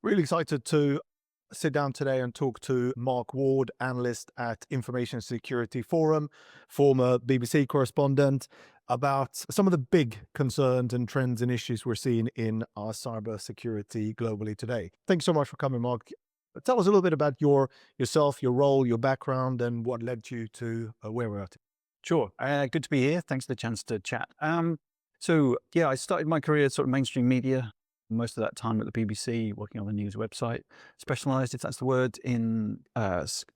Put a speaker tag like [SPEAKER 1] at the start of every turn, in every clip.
[SPEAKER 1] Really excited to sit down today and talk to Mark Ward, analyst at Information Security Forum, former BBC correspondent, about some of the big concerns and trends and issues we're seeing in our cyber security globally today. Thanks so much for coming, Mark. Tell us a little bit about yourself, your role, your background, and what led you to where we're at.
[SPEAKER 2] Sure. Good to be here. Thanks for the chance to chat. I started my career sort of mainstream media, most of that time at the BBC, working on the news website, specialized, if that's the word, in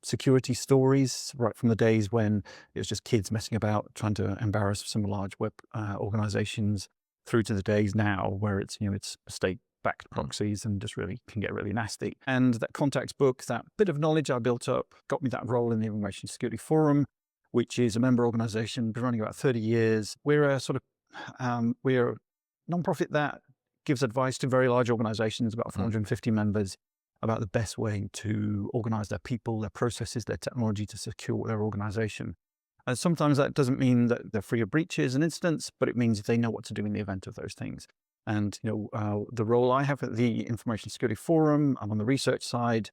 [SPEAKER 2] security stories, right from the days when it was just kids messing about, trying to embarrass some large web organizations, through to the days now where it's state-backed proxies and just really can get really nasty. And that contacts book, that bit of knowledge I built up, got me that role in the Information Security Forum, which is a member organization, been running about 30 years. We're a we're a nonprofit that gives advice to very large organizations, about 450 members, about the best way to organize their people, their processes, their technology to secure their organization. And sometimes that doesn't mean that they're free of breaches and incidents, but it means they know what to do in the event of those things. And, the role I have at the Information Security Forum, I'm on the research side.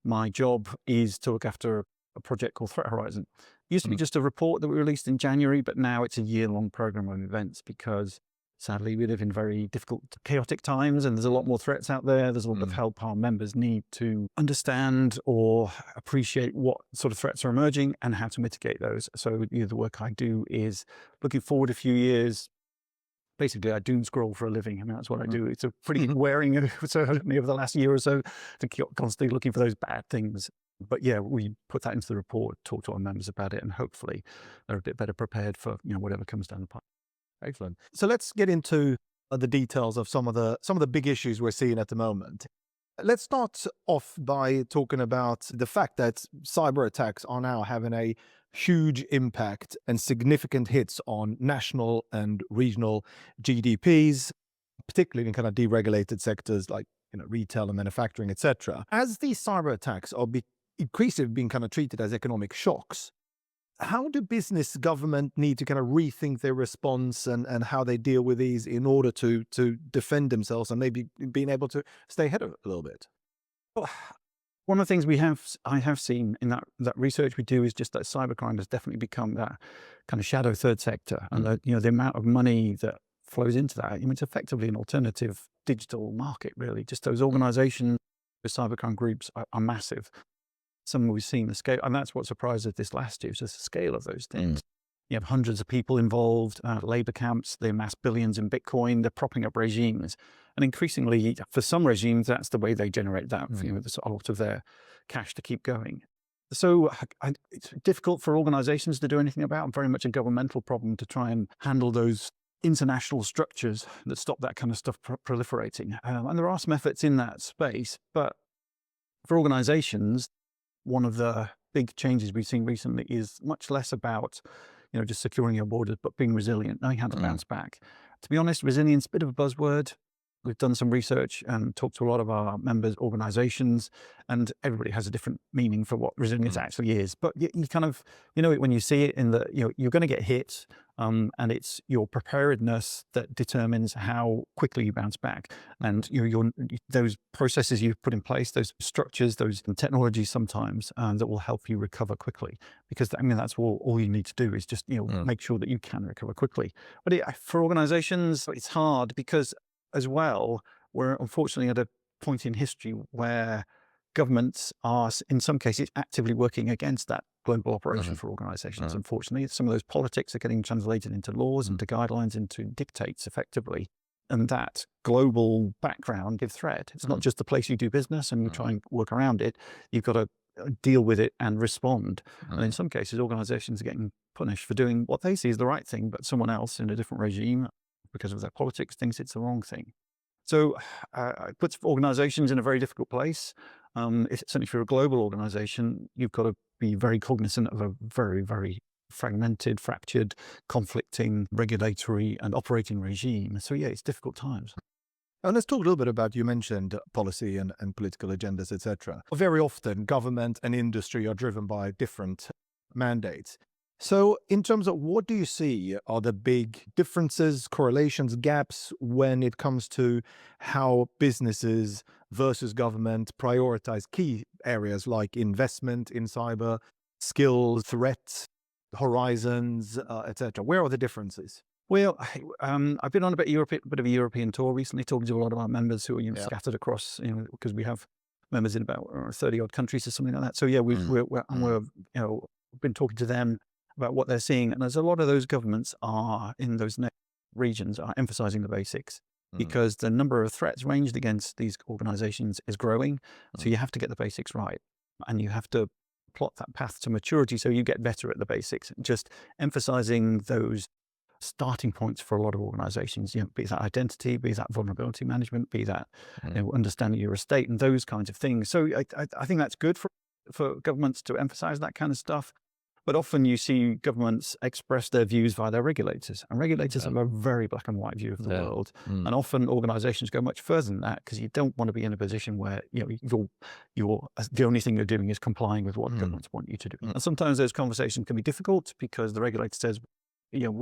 [SPEAKER 2] My job is to look after a project called Threat Horizon. It used to be just a report that we released in January, but now it's a year-long program of events because sadly we live in very difficult, chaotic times and there's a lot more threats out there. There's a lot of help our members need to understand or appreciate what sort of threats are emerging and how to mitigate those. So the work I do is looking forward a few years. Basically, I doom scroll for a living. I mean, that's what I do. It's a pretty wearing, certainly over the last year or so, to keep constantly looking for those bad things. But yeah, we put that into the report, talk to our members about it, and hopefully they're a bit better prepared for whatever comes down the pipe.
[SPEAKER 1] Excellent. So let's get into the details of some of the big issues we're seeing at the moment. Let's start off by talking about the fact that cyber attacks are now having a huge impact and significant hits on national and regional GDPs, particularly in kind of deregulated sectors like retail and manufacturing, etc. As these cyber attacks are increasingly being kind of treated as economic shocks, how do business government need to kind of rethink their response and how they deal with these in order to defend themselves and maybe being able to stay ahead of it a little bit?
[SPEAKER 2] Well, one of the things I have seen in that research we do is just that cybercrime has definitely become that kind of shadow third sector, and the amount of money that flows into that. I mean, it's effectively an alternative digital market, really. Just those organizations, the cybercrime groups are massive. Some we've seen the scale, and that's what surprised us this last year, is just the scale of those things. You have hundreds of people involved, labor camps, they amass billions in Bitcoin, they're propping up regimes. And increasingly, for some regimes, that's the way they generate that, there's a lot of their cash to keep going. So it's difficult for organizations to do anything about, very much a governmental problem to try and handle those international structures that stop that kind of stuff proliferating. And there are some efforts in that space, but for organizations, one of the big changes we've seen recently is much less about, just securing your borders, but being resilient, knowing how to bounce back. To be honest, resilience, a bit of a buzzword. We've done some research and talked to a lot of our members' organizations, and everybody has a different meaning for what resilience actually is. But you kind of, it when you see it in the, you're going to get hit, and it's your preparedness that determines how quickly you bounce back. And those processes you've put in place, those structures, those technologies sometimes that will help you recover quickly. Because that's all you need to do is just make sure that you can recover quickly. But for organizations, it's hard because as well, we're unfortunately at a point in history where governments are, in some cases, actively working against that global operation for organizations. Unfortunately, some of those politics are getting translated into laws, into guidelines, into dictates effectively. And that global background gives threat. It's not just the place you do business and you try and work around it. You've got to deal with it and respond. And in some cases, organizations are getting punished for doing what they see as the right thing, but someone else in a different regime, because of their politics, thinks it's the wrong thing. So it puts organizations in a very difficult place. Certainly if you're a global organization, you've got to be very cognizant of a very, very fragmented, fractured, conflicting regulatory and operating regime. So yeah, it's difficult times.
[SPEAKER 1] And let's talk a little bit about, you mentioned policy and political agendas, etc. Very often, government and industry are driven by different mandates. So, in terms of what do you see are the big differences, correlations, gaps when it comes to how businesses versus government prioritize key areas like investment in cyber, skills, threats, horizons, etc.? Where are the differences?
[SPEAKER 2] Well, I've been on a bit of a European tour recently, talking to a lot of our members who are
[SPEAKER 1] Yeah.
[SPEAKER 2] scattered across, because we have members in about 30 odd countries or something like that. So yeah, we're been talking to them about what they're seeing, and there's a lot of those governments are in those regions are emphasizing the basics
[SPEAKER 1] Mm,
[SPEAKER 2] because the number of threats ranged against these organizations is growing. So
[SPEAKER 1] mm,
[SPEAKER 2] you have to get the basics right, and you have to plot that path to maturity so you get better at the basics. Just emphasizing those starting points for a lot of organizations, be that identity, be that vulnerability management, be that
[SPEAKER 1] mm.
[SPEAKER 2] understanding your estate and those kinds of things. So I think that's good for governments to emphasize that kind of stuff. But often you see governments express their views via their regulators, and regulators
[SPEAKER 1] Yeah.
[SPEAKER 2] have a very black and white view of the
[SPEAKER 1] Yeah.
[SPEAKER 2] world.
[SPEAKER 1] Mm,
[SPEAKER 2] And often organizations go much further than that because you don't want to be in a position where you're the only thing you're doing is complying with what
[SPEAKER 1] mm,
[SPEAKER 2] governments want you to do.
[SPEAKER 1] mm.
[SPEAKER 2] And sometimes those conversations can be difficult because the regulator says, you're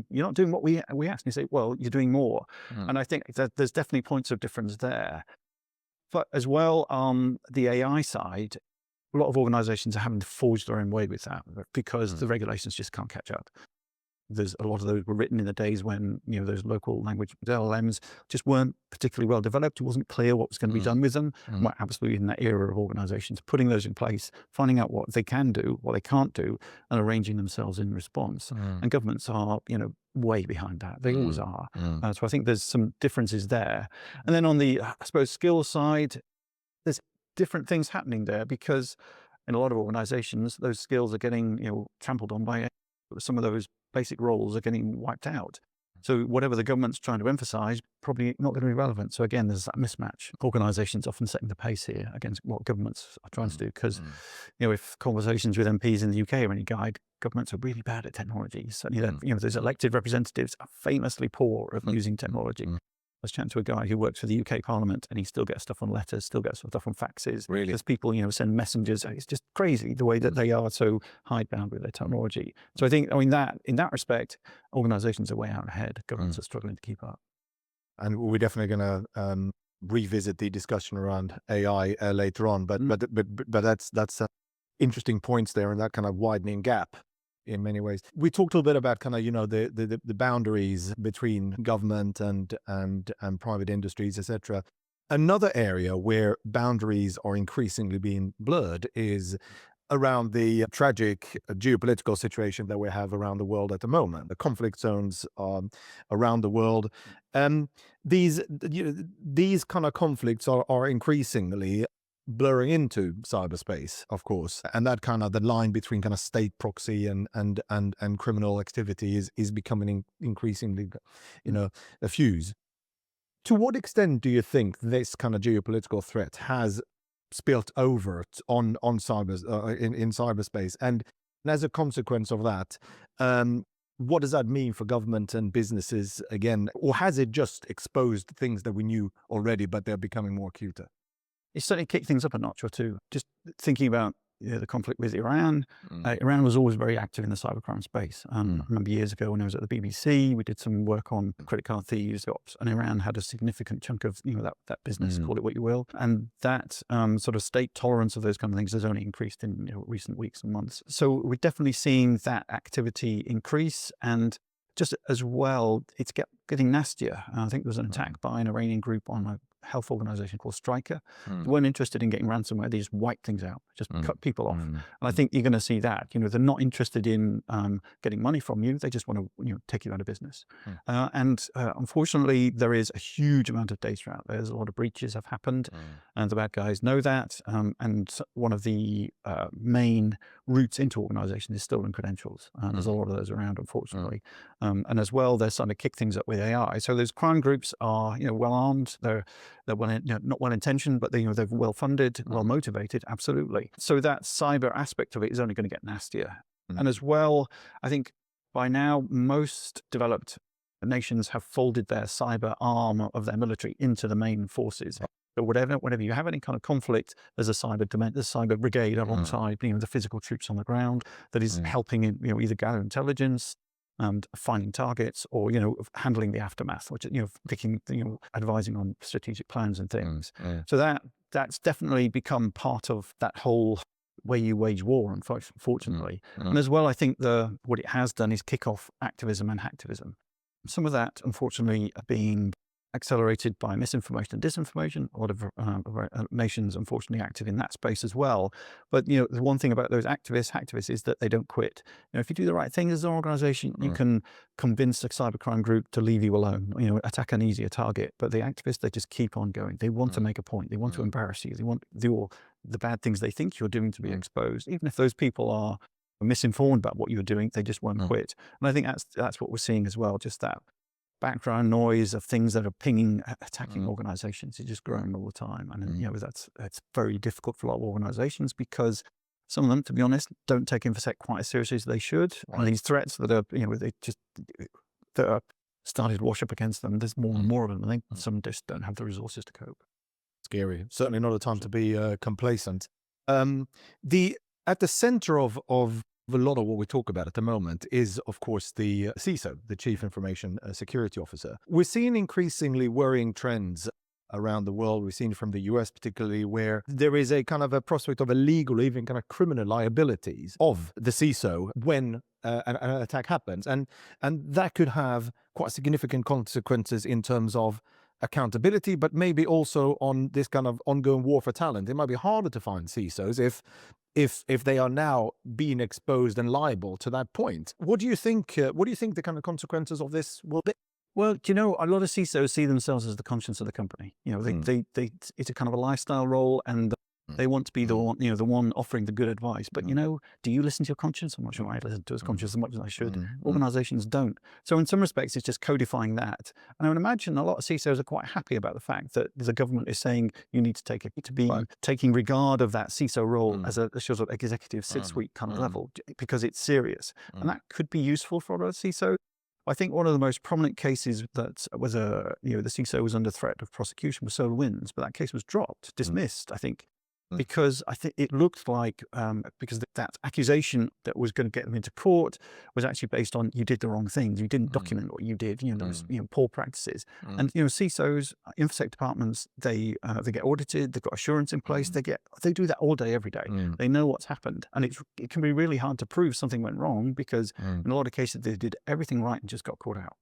[SPEAKER 2] not doing what we asked. And you say, well, you're doing more.
[SPEAKER 1] Mm.
[SPEAKER 2] And I think that there's definitely points of difference there. But as well, on the AI side, a lot of organizations are having to forge their own way with that because
[SPEAKER 1] Mm.
[SPEAKER 2] the regulations just can't catch up. There's a lot of those were written in the days when, those local language LLMs just weren't particularly well developed. It wasn't clear what was going to be
[SPEAKER 1] Mm.
[SPEAKER 2] done with them. And
[SPEAKER 1] Mm.
[SPEAKER 2] we're absolutely in that era of organizations putting those in place, finding out what they can do, what they can't do, and arranging themselves in response.
[SPEAKER 1] Mm.
[SPEAKER 2] And governments are, way behind that. They always
[SPEAKER 1] Mm.
[SPEAKER 2] are.
[SPEAKER 1] Mm.
[SPEAKER 2] So I think there's some differences there. And then on the, I suppose, skills side, there's different things happening there because in a lot of organizations, those skills are getting, trampled on by some of those basic roles are getting wiped out. So whatever the government's trying to emphasize, probably not going to be relevant. So again, there's that mismatch. Organizations often setting the pace here against what governments are trying to do. Because,
[SPEAKER 1] Mm.
[SPEAKER 2] if conversations with MPs in the UK are any guide, governments are really bad at technology. Certainly, those elected representatives are famously poor at using technology.
[SPEAKER 1] Mm.
[SPEAKER 2] I was chatting to a guy who works for the UK Parliament and he still gets stuff on letters, still gets stuff on faxes.
[SPEAKER 1] Really?
[SPEAKER 2] There's people, send messengers. It's just crazy the way that they are so hidebound with their technology. So I think, that in that respect, organizations are way out ahead. Governments are struggling to keep up.
[SPEAKER 1] And we're definitely going to revisit the discussion around AI later on. But that's interesting points there, and that kind of widening gap in many ways. We talked a little bit about kind of the boundaries between government and private industries, etc. Another area where boundaries are increasingly being blurred is around the tragic geopolitical situation that we have around the world at the moment, the conflict zones around the world. These these kind of conflicts are increasingly blurring into cyberspace, of course, and that kind of the line between kind of state proxy and criminal activity is becoming increasingly, diffuse. To what extent do you think this kind of geopolitical threat has spilt over on cyber in cyberspace, and as a consequence of that, what does that mean for government and businesses again, or has it just exposed things that we knew already, but they're becoming more acute?
[SPEAKER 2] It certainly kicked things up a notch or two. Just thinking about the conflict with Iran.
[SPEAKER 1] Mm.
[SPEAKER 2] Iran was always very active in the cybercrime space. I
[SPEAKER 1] Mm.
[SPEAKER 2] remember years ago when I was at the BBC, we did some work on credit card thieves, and Iran had a significant chunk of that business, call it what you will. And that sort of state tolerance of those kind of things has only increased in recent weeks and months. So we're definitely seeing that activity increase, and just as well, it's getting nastier. I think there was an attack by an Iranian group on a health organization called Stryker. They weren't interested in getting ransomware. They just wipe things out, just cut people off. And I think you're going to see that. They're not interested in getting money from you. They just want to take you out of business. And unfortunately, there is a huge amount of data out there. There's a lot of breaches have happened, and the bad guys know that. And one of the main routes into organizations is stolen credentials. There's a lot of those around, unfortunately. And as well, they're starting to kick things up with AI. So those crime groups are, well armed. They're well, not well intentioned, but they're well funded, well motivated. Absolutely. So that cyber aspect of it is only going to get nastier. And as well, I think by now most developed nations have folded their cyber arm of their military into the main forces. But whenever you have any kind of conflict, there's a cyber brigade alongside, the physical troops on the ground that is helping in, either gather intelligence and finding targets, or, handling the aftermath, which, picking, advising on strategic plans and things. So that's definitely become part of that whole way you wage war, unfortunately. And as well, I think what it has done is kick off activism and hacktivism. Some of that, unfortunately, being accelerated by misinformation and disinformation. A lot of nations, unfortunately, active in that space as well. But, the one thing about those hacktivists is that they don't quit. If you do the right thing as an organization, you can convince a cybercrime group to leave you alone, attack an easier target. But the activists, they just keep on going. They want to make a point. They want to embarrass you. They want the bad things they think you're doing to be exposed. Even if those people are misinformed about what you're doing, they just won't quit. And I think that's what we're seeing as well, just that background noise of things that are attacking organizations is just growing all the time. And that's very difficult for a lot of organizations, because some of them, to be honest, don't take InfoSec quite as seriously as they should. And these threats that are, that are started to wash up against them, there's more and more of them. I think some just don't have the resources to cope.
[SPEAKER 1] Scary. Certainly not a time to be complacent. At the center of a lot of what we talk about at the moment is, of course, the CISO, the Chief Information Security Officer. We're seeing increasingly worrying trends around the world. We've seen from the US particularly, where there is a kind of a prospect of a legal, even kind of criminal liabilities of the CISO when an attack happens. And that could have quite significant consequences in terms of accountability, but maybe also on this kind of ongoing war for talent. It might be harder to find CISOs if they are now being exposed and liable to that point. What do you think the kind of consequences of this will be?
[SPEAKER 2] Well, a lot of CISOs see themselves as the conscience of the company. It's a kind of a lifestyle role, and they want to be the one offering the good advice. But, do you listen to your conscience? I'm not sure I listen to his conscience as much as I should. Organizations don't. So in some respects, it's just codifying that. And I would imagine a lot of CISOs are quite happy about the fact that the government is saying you need to be taking regard of that CISO role as a sort of executive C-suite kind of level, because it's serious. And that could be useful for a lot of CISOs. I think one of the most prominent cases that was the CISO was under threat of prosecution was SolarWinds, but that case was dismissed, I think, because I think it looked like, because that accusation that was going to get them into court was actually based on you did the wrong things. You didn't document what you did. There was, poor practices. And, CISOs, InfoSec departments, they get audited. They've got assurance in place. They do that all day, every day. They know what's happened. And it can be really hard to prove something went wrong, because in a lot of cases, they did everything right and just got caught out.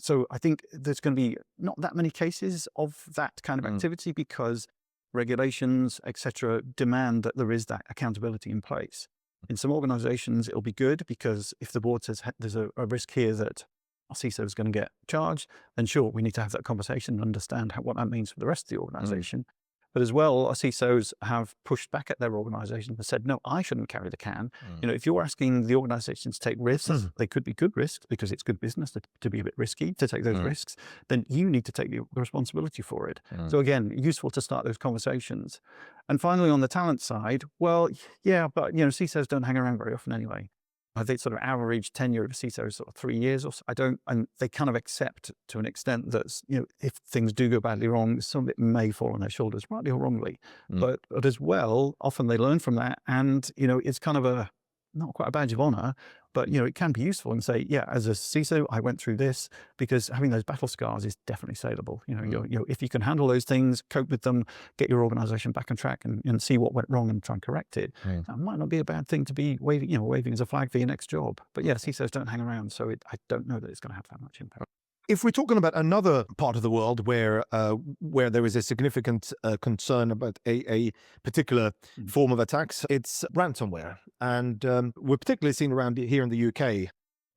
[SPEAKER 2] So I think there's going to be not that many cases of that kind of activity, because regulations, etc., demand that there is that accountability in place. In some organizations, it'll be good, because if the board says there's a risk here that our CISO is going to get charged, then sure, we need to have that conversation and understand what that means for the rest of the organization. But as well, our CISOs have pushed back at their organization and said, no, I shouldn't carry the can. If you're asking the organization to take risks, they could be good risks, because it's good business to be a bit risky, to take those risks, then you need to take the responsibility for it. So again, useful to start those conversations. And finally, on the talent side, well, yeah, but CISOs don't hang around very often anyway. I think sort of average tenure of a CISO is sort of 3 years or so. And they kind of accept to an extent that, if things do go badly wrong, some of it may fall on their shoulders, rightly or wrongly. But as well, often they learn from that. And, it's kind of not quite a badge of honor, but, it can be useful, and say, yeah, as a CISO, I went through this, because having those battle scars is definitely saleable. If you can handle those things, cope with them, get your organization back on track, and see what went wrong and try and correct it, that might not be a bad thing to be waving as a flag for your next job. But yeah, CISOs don't hang around, so I don't know that it's going to have that much impact.
[SPEAKER 1] If we're talking about another part of the world where there is a significant concern about a particular form of attacks, it's ransomware. And we're particularly seeing around here in the UK,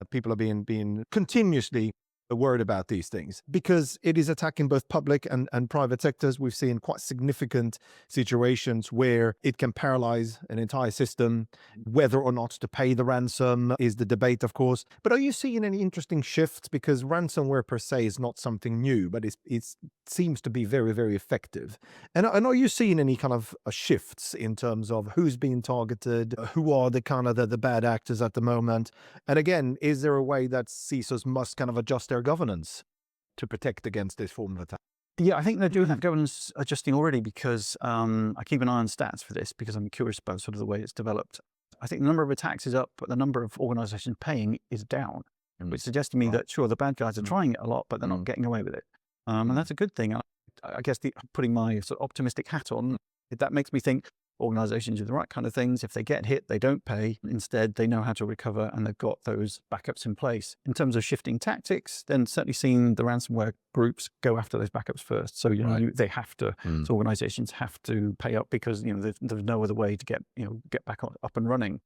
[SPEAKER 1] people are being continuously worried about these things, because it is attacking both public and private sectors. We've seen quite significant situations where it can paralyze an entire system. Whether or not to pay the ransom is the debate, of course. But are you seeing any interesting shifts? Because ransomware per se is not something new, but it seems to be very, very effective. And are you seeing any kind of shifts in terms of who's being targeted, who are the kind of the bad actors at the moment? And again, is there a way that CISOs must kind of adjust their governance to protect against this form of attack?
[SPEAKER 2] Yeah, I think they're doing that governance adjusting already because I keep an eye on stats for this because I'm curious about sort of the way it's developed. I think the number of attacks is up, but the number of organizations paying is down, which suggests to me that, sure, the bad guys are trying it a lot, but they're not getting away with it. And that's a good thing. I guess putting my sort of optimistic hat on, that makes me think organizations do the right kind of things. If they get hit, they don't pay. Instead, they know how to recover and they've got those backups in place. In terms of shifting tactics, then certainly seeing the ransomware groups go after those backups first. So, they have to, so organizations have to pay up because, there's no other way to get back up and running.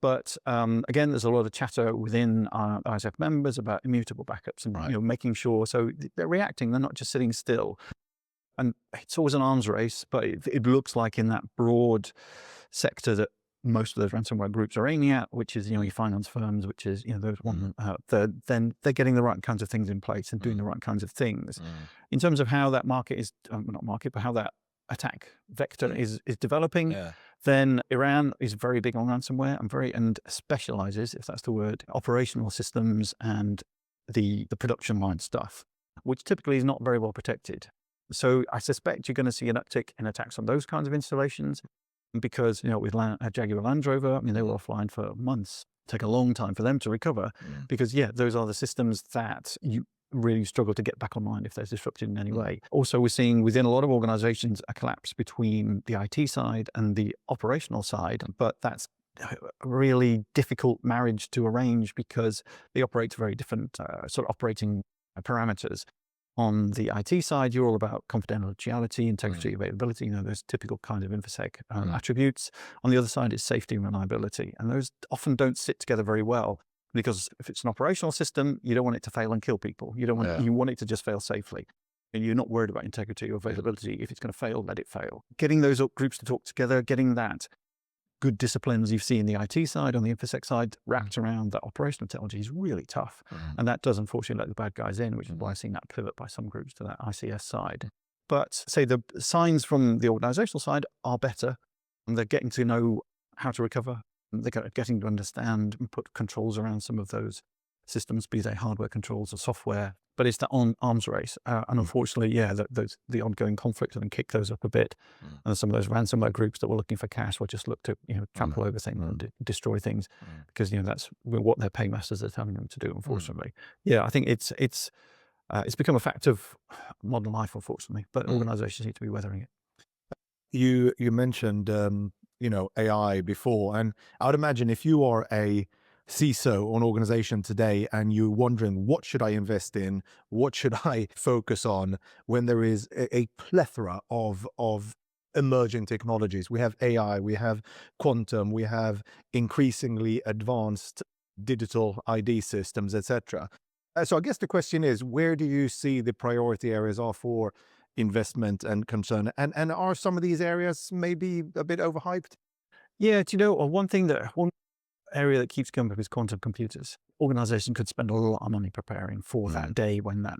[SPEAKER 2] But again, there's a lot of chatter within our ISF members about immutable backups and making sure. So they're reacting. They're not just sitting still. And it's always an arms race, but it looks like in that broad sector that most of those ransomware groups are aiming at, which is your finance firms, which is those one. Then they're getting the right kinds of things in place and doing the right kinds of things. In terms of how that market is not market, but how that attack vector is developing. Then Iran is very big on ransomware and specializes, if that's the word, operational systems and the production line stuff, which typically is not very well protected. So I suspect you're going to see an uptick in attacks on those kinds of installations because, with Jaguar Land Rover, they were offline for months. Take a long time for them to recover because, those are the systems that you really struggle to get back online if they're disrupted in any way. Also, we're seeing within a lot of organizations a collapse between the IT side and the operational side, but that's a really difficult marriage to arrange because they operate very different sort of operating parameters. On the IT side, you're all about confidentiality, integrity, availability, those typical kind of InfoSec attributes. On the other side is safety and reliability. And those often don't sit together very well because if it's an operational system, you don't want it to fail and kill people. You want it to just fail safely. And you're not worried about integrity or availability. If it's going to fail, let it fail. Getting those groups to talk together, getting that good disciplines you see in the IT side, on the InfoSec side, wrapped around that operational technology is really tough. And that does unfortunately let the bad guys in, which is why I've seen that pivot by some groups to that ICS side. But say the signs from the organizational side are better. And they're getting to know how to recover. They're getting to understand and put controls around some of those systems, be they hardware controls or software. But it's that arms race. And unfortunately, the ongoing conflict and kick those up a bit. And some of those ransomware groups that were looking for cash will just look to, trample over things and destroy things because, that's what their paymasters are telling them to do, unfortunately. I think it's become a fact of modern life, unfortunately, but organizations need to be weathering it.
[SPEAKER 1] You mentioned, AI before, and I would imagine if you are a CISO or an organization today and you're wondering, what should I invest in? What should I focus on when there is a plethora of emerging technologies? We have AI, we have quantum, we have increasingly advanced digital ID systems, etc. So I guess the question is, where do you see the priority areas are for investment and concern? And are some of these areas maybe a bit overhyped?
[SPEAKER 2] Yeah, one area that keeps coming up is quantum computers. Organizations could spend a lot of money preparing for that day when that,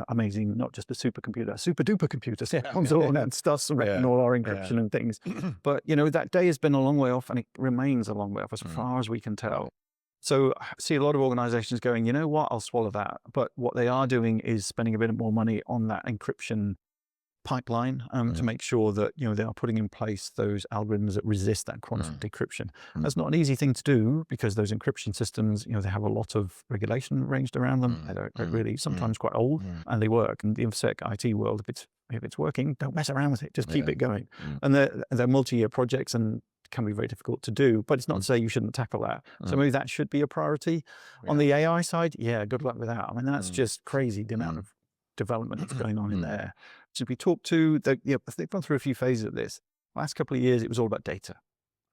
[SPEAKER 2] amazing, not just a supercomputer, super duper computer comes along and starts wrecking all our encryption and things. But, that day has been a long way off and it remains a long way off as far as we can tell. So I see a lot of organizations going, I'll swallow that. But what they are doing is spending a bit more money on that encryption pipeline to make sure that they are putting in place those algorithms that resist that quantum decryption. That's not an easy thing to do because those encryption systems, they have a lot of regulation arranged around them. They're really sometimes quite old and they work. And the InfoSec IT world, if it's working, don't mess around with it. Just keep it going. And they're multi-year projects and can be very difficult to do, but it's not to say you shouldn't tackle that. So maybe that should be a priority. On the AI side, good luck with that. I mean, that's just crazy, the amount of development that's going on in there. So we talked to, they've gone through a few phases of this. Last couple of years, it was all about data.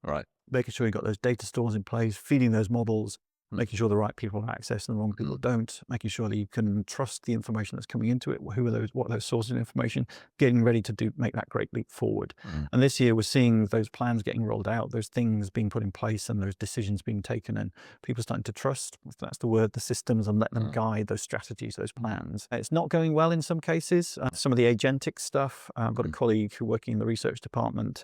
[SPEAKER 3] Right.
[SPEAKER 2] Making sure you got those data stores in place, feeding those models, making sure the right people have access and the wrong people don't, making sure that you can trust the information that's coming into it. What are those sources of information? Getting ready to make that great leap forward. And this year we're seeing those plans getting rolled out, those things being put in place and those decisions being taken and people starting to trust, if that's the word, the systems and let them guide those strategies, those plans. It's not going well in some cases. Some of the agentic stuff, I've got a colleague who working in the research department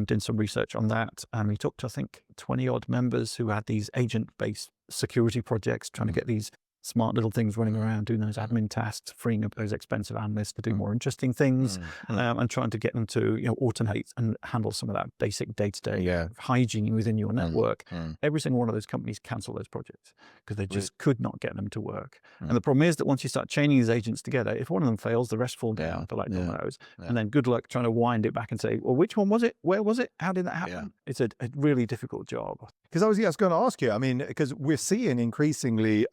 [SPEAKER 2] did some research on that. And we talked to, I think, 20 odd members who had these agent-based security projects trying to get these smart little things running around doing those admin tasks, freeing up those expensive analysts to do more interesting things, and trying to get them to automate and handle some of that basic day-to-day hygiene within your network. Every single one of those companies cancel those projects because they just could not get them to work. And the problem is that once you start chaining these agents together, if one of them fails, the rest fall down to like dominoes. And then good luck trying to wind it back and say, well, which one was it? Where was it? How did that happen? It's a really difficult job.
[SPEAKER 1] Because I was going to ask you, I mean, because we're seeing increasingly,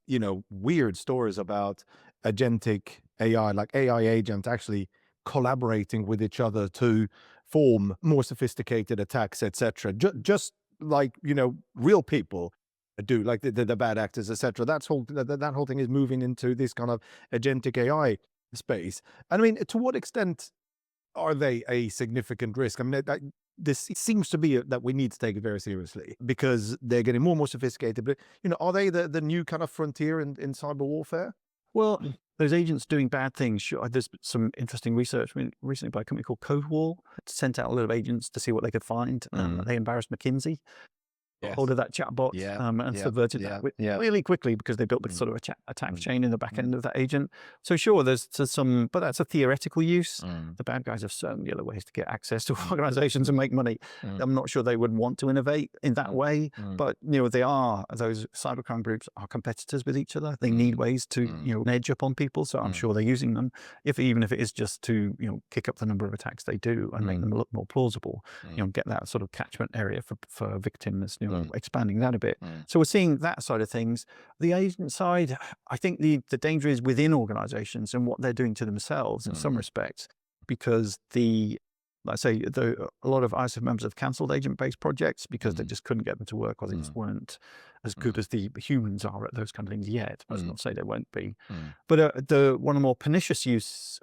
[SPEAKER 1] weird stories about agentic AI, like AI agents actually collaborating with each other to form more sophisticated attacks, etc. Just like, real people do, like the bad actors, etc. That whole thing is moving into this kind of agentic AI space. And I mean, to what extent are they a significant risk? I mean, this seems to be that we need to take it very seriously because they're getting more and more sophisticated. But, are they the new kind of frontier in cyber warfare?
[SPEAKER 2] Well, those agents doing bad things, sure. There's some interesting research recently by a company called CodeWall. Sent out a lot of agents to see what they could find. They embarrassed McKinsey. Hold of that chatbot and subverted that really quickly because they built this sort of attack chain in the back end of that agent. So sure, there's some, but that's a theoretical use. The bad guys have so many other ways to get access to organizations and make money. I'm not sure they would want to innovate in that way, but those cybercrime groups are competitors with each other. They need ways to edge up on people. So I'm sure they're using them, even if it is just to kick up the number of attacks they do and make them look more plausible. Get that sort of catchment area for victims. Expanding that a bit. So we're seeing that side of things. The agent side, I think the danger is within organizations and what they're doing to themselves in some respects, because let's say a lot of ISF members have cancelled agent-based projects because they just couldn't get them to work or they just weren't as good as the humans are at those kind of things yet. That's not to say they won't be. But one of the more pernicious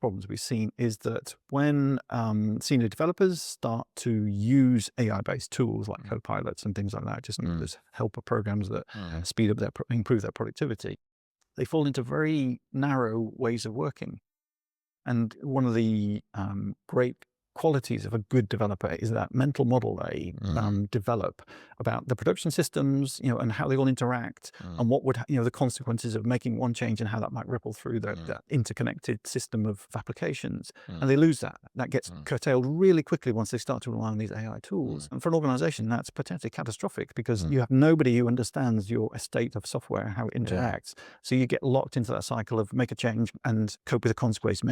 [SPEAKER 2] problems we've seen is that when senior developers start to use AI-based tools like copilots and things like that, just those helper programs that improve their productivity, they fall into very narrow ways of working. And one of the great qualities of a good developer is that mental model they develop about the production systems, and how they all interact, and what would the consequences of making one change and how that might ripple through that interconnected system of applications. And they lose that. That gets curtailed really quickly once they start to rely on these AI tools. And for an organization, that's potentially catastrophic because you have nobody who understands your estate of software, how it interacts. So you get locked into that cycle of make a change and cope with the consequence.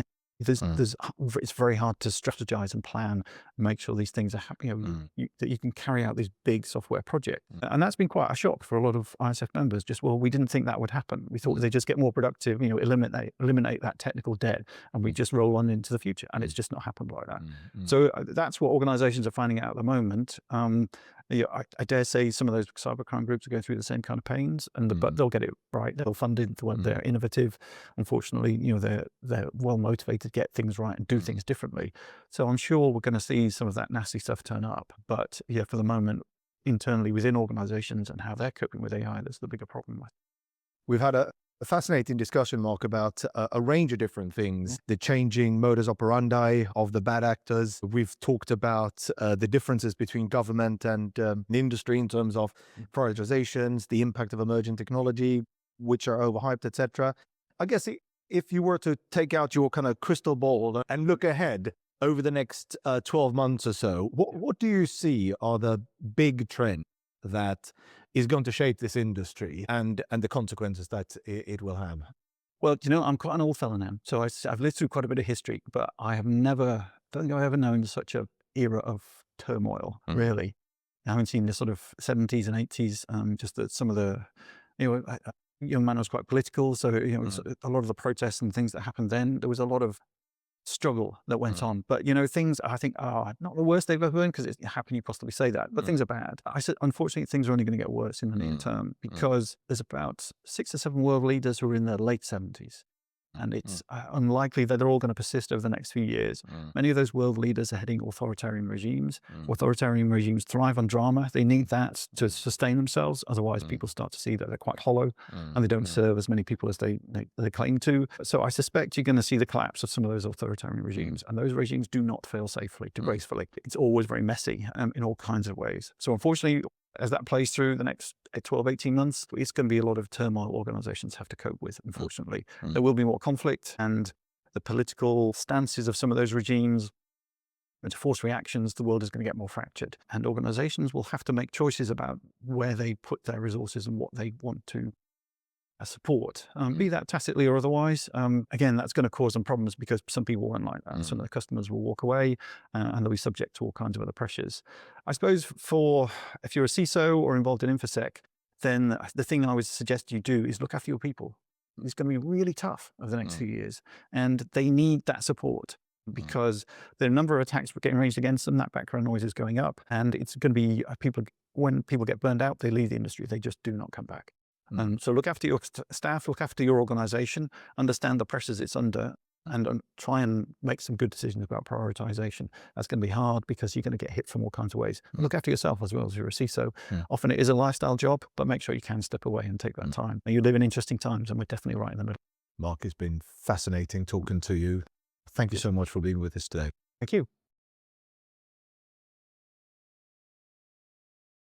[SPEAKER 2] It's very hard to strategize and plan and make sure these things are happening, that you can carry out these big software projects. And that's been quite a shock for a lot of ISF members. We didn't think that would happen. We thought they'd just get more productive, eliminate that technical debt, and we just roll on into the future. And it's just not happened like that. So that's what organizations are finding out at the moment. I dare say some of those cybercrime groups are going through the same kind of pains, but they'll get it right. They'll fund it. They're innovative. Unfortunately, they're well motivated to get things right and do things differently. So I'm sure we're going to see some of that nasty stuff turn up. But for the moment, internally within organizations and how they're coping with AI, that's the bigger problem.
[SPEAKER 1] We've had a fascinating discussion, Mark, about a range of different things, the changing modus operandi of the bad actors. We've talked about the differences between government and the industry in terms of prioritizations, the impact of emerging technology, which are overhyped, etc. I guess if you were to take out your kind of crystal ball and look ahead over the next 12 months or so, what do you see are the big trends that is going to shape this industry and the consequences that it will have?
[SPEAKER 2] Well, I'm quite an old fella now, so I've lived through quite a bit of history, but I have don't think I've ever known such a era of turmoil, really. I haven't seen the sort of 70s and 80s, just that some of the, young man was quite political, so, a lot of the protests and things that happened then, there was a lot of struggle that went on. But, things I think are not the worst they've ever been, because how can you possibly say that? But things are bad. I said, unfortunately, things are only going to get worse in the near term because there's about 6 or 7 world leaders who are in their late 70s. And it's unlikely that they're all going to persist over the next few years. Many of those world leaders are heading authoritarian regimes. Authoritarian regimes thrive on drama. They need that to sustain themselves. Otherwise, people start to see that they're quite hollow and they don't serve as many people as they claim to. So I suspect you're going to see the collapse of some of those authoritarian regimes. And those regimes do not fail safely, gracefully. It's always very messy in all kinds of ways. So unfortunately, As that plays through the next 12, 18 months, it's going to be a lot of turmoil organizations have to cope with, unfortunately. There will be more conflict, and the political stances of some of those regimes, and to force reactions, the world is going to get more fractured. And organizations will have to make choices about where they put their resources and what they want to support, be that tacitly or otherwise. Again, that's going to cause some problems because some people won't like that. Some of the customers will walk away and they'll be subject to all kinds of other pressures. I suppose if you're a CISO or involved in InfoSec, then the thing I would suggest you do is look after your people. It's going to be really tough over the next few years, and they need that support because the number of attacks getting ranged against them, that background noise is going up, and it's going to be when people get burned out, they leave the industry. They just do not come back. So look after your staff, look after your organization, understand the pressures it's under, and try and make some good decisions about prioritization. That's going to be hard because you're going to get hit from all kinds of ways. Look after yourself as well as you're a CISO. Often it is a lifestyle job, but make sure you can step away and take that time. And you live in interesting times, and we're definitely right in the middle.
[SPEAKER 1] Mark, it's been fascinating talking to you. Thank you so much for being with us today.
[SPEAKER 2] Thank you.